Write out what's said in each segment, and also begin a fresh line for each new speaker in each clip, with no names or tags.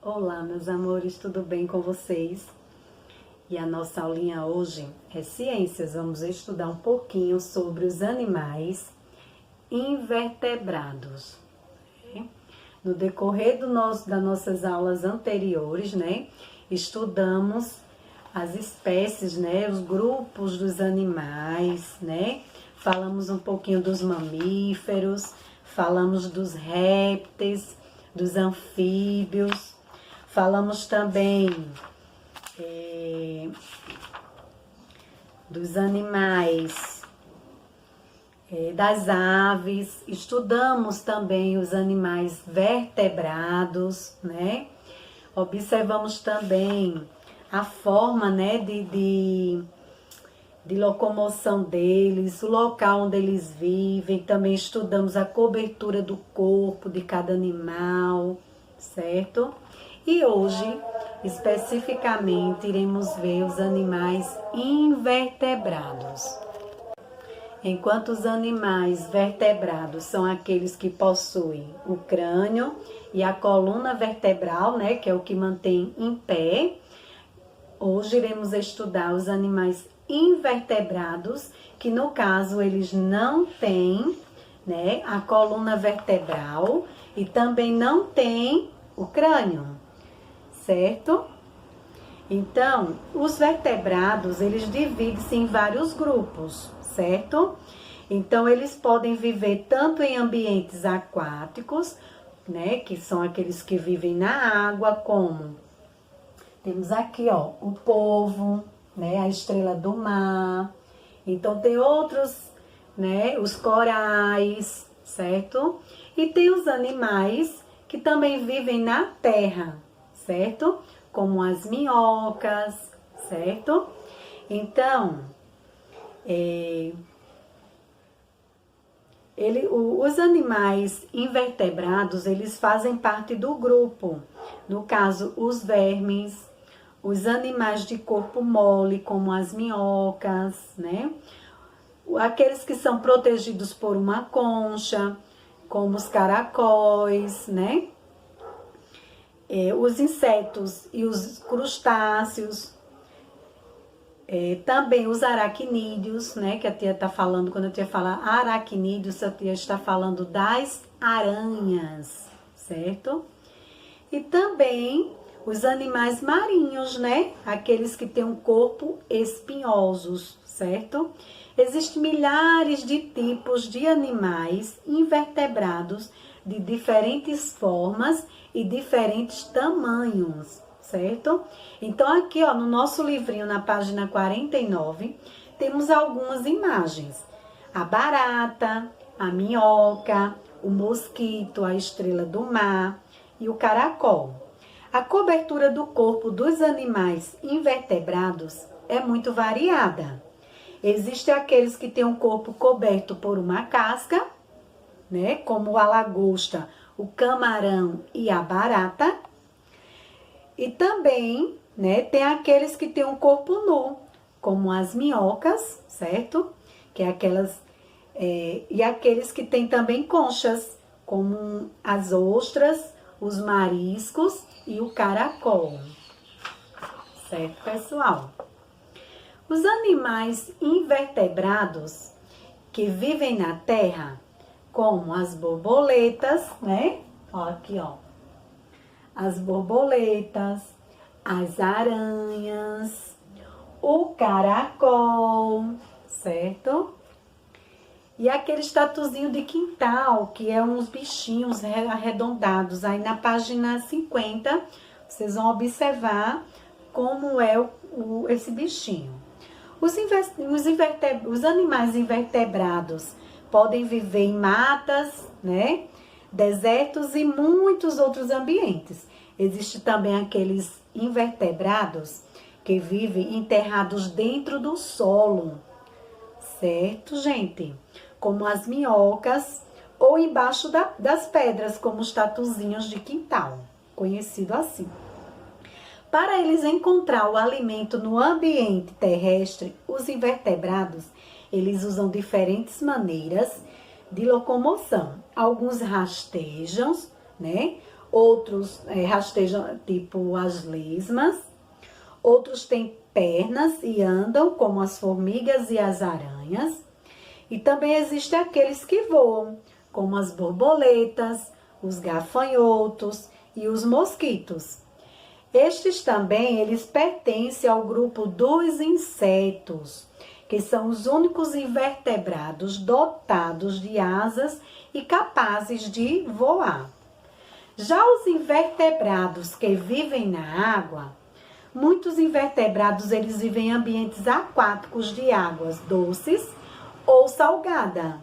Olá, meus amores, tudo bem com vocês? E a nossa aulinha hoje é Ciências. Vamos estudar um pouquinho sobre os animais invertebrados. No decorrer das nossas aulas anteriores, estudamos as espécies, os grupos dos animais, Falamos um pouquinho dos mamíferos, falamos dos répteis, dos anfíbios. Falamos também dos animais, das aves, estudamos também os animais vertebrados, Observamos também a forma, de locomoção deles, o local onde eles vivem. Também estudamos a cobertura do corpo de cada animal, certo? E hoje, especificamente, iremos ver os animais invertebrados. Enquanto os animais vertebrados são aqueles que possuem o crânio e a coluna vertebral, que é o que mantém em pé, hoje iremos estudar os animais invertebrados, que no caso eles não têm, a coluna vertebral e também não têm o crânio. Certo? Então, os vertebrados, eles dividem-se em vários grupos, certo? Então, eles podem viver tanto em ambientes aquáticos, que são aqueles que vivem na água, como temos aqui, o polvo, a estrela do mar. Então, tem outros, os corais, certo? E tem os animais que também vivem na terra, certo? Como as minhocas, certo? Então, os animais invertebrados, eles fazem parte do grupo. No caso, os vermes, os animais de corpo mole, como as minhocas, Aqueles que são protegidos por uma concha, como os caracóis, Os insetos e os crustáceos, também os aracnídeos, que a tia está falando. Quando a tia fala aracnídeos, a tia está falando das aranhas, certo? E também os animais marinhos, aqueles que têm um corpo espinhosos, certo? Existem milhares de tipos de animais invertebrados de diferentes formas e diferentes tamanhos, certo? Então, aqui, no nosso livrinho, na página 49, temos algumas imagens. A barata, a minhoca, o mosquito, a estrela do mar e o caracol. A cobertura do corpo dos animais invertebrados é muito variada. Existem aqueles que têm um corpo coberto por uma casca, como a lagosta, o camarão e a barata. E também, tem aqueles que têm um corpo nu, como as minhocas, certo? Que é aquelas, e aqueles que têm também conchas, como as ostras, os mariscos e o caracol. Certo, pessoal? Os animais invertebrados que vivem na terra, como as borboletas, Aqui, as borboletas, as aranhas, o caracol, certo? E aquele tatuzinho de quintal, que é uns bichinhos arredondados. Aí na página 50, vocês vão observar como é esse bichinho. Os animais invertebrados podem viver em matas, desertos e muitos outros ambientes. Existem também aqueles invertebrados que vivem enterrados dentro do solo, certo, gente? Como as minhocas ou embaixo das pedras, como os tatuzinhos de quintal, conhecido assim. Para eles encontrar o alimento no ambiente terrestre, os invertebrados, eles usam diferentes maneiras de locomoção. Alguns rastejam, outros rastejam, tipo as lesmas, outros têm pernas e andam, como as formigas e as aranhas, e também existem aqueles que voam, como as borboletas, os gafanhotos e os mosquitos. Estes também, eles pertencem ao grupo dos insetos, que são os únicos invertebrados dotados de asas e capazes de voar. Já os invertebrados que vivem na água, muitos invertebrados eles vivem em ambientes aquáticos de águas doces ou salgada.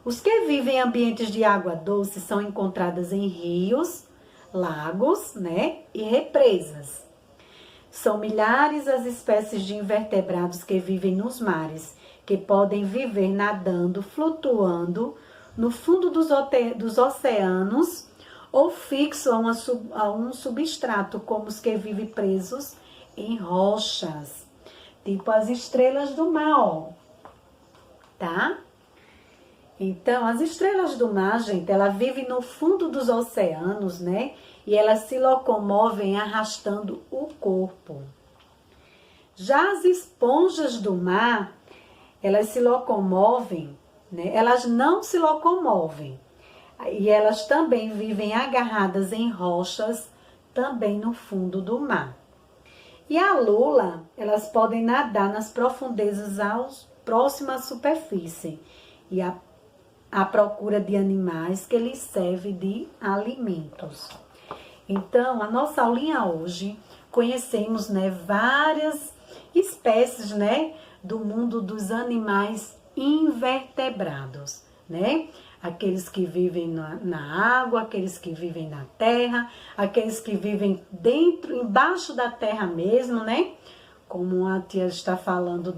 Os que vivem em ambientes de água doce são encontrados em rios, lagos, e represas. São milhares as espécies de invertebrados que vivem nos mares, que podem viver nadando, flutuando no fundo dos oceanos ou fixo a um substrato, como os que vivem presos em rochas, tipo as estrelas do mar, ó, tá? Então, as estrelas do mar, gente, ela vive no fundo dos oceanos, E elas se locomovem arrastando o corpo. Já as esponjas do mar, elas se locomovem, Elas não se locomovem. E elas também vivem agarradas em rochas, também no fundo do mar. E a lula, elas podem nadar nas profundezas próximas à superfície e à procura de animais que lhes servem de alimentos. Então, a nossa aulinha hoje, conhecemos, várias espécies, do mundo dos animais invertebrados, Aqueles que vivem na água, aqueles que vivem na terra, aqueles que vivem embaixo da terra mesmo, Como a tia está falando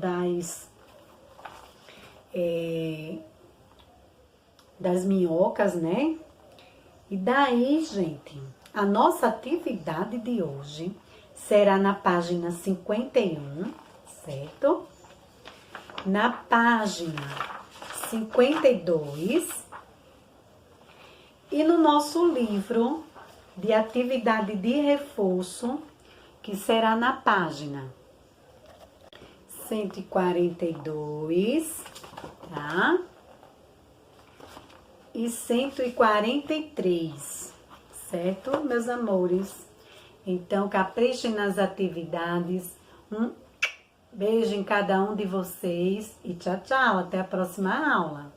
das minhocas, E daí, gente, a nossa atividade de hoje será na página 51, certo? Na página 52 e no nosso livro de atividade de reforço, que será na página 142, tá? E 143, certo, meus amores? Então, caprichem nas atividades. Beijo em cada um de vocês e tchau, tchau. Até a próxima aula.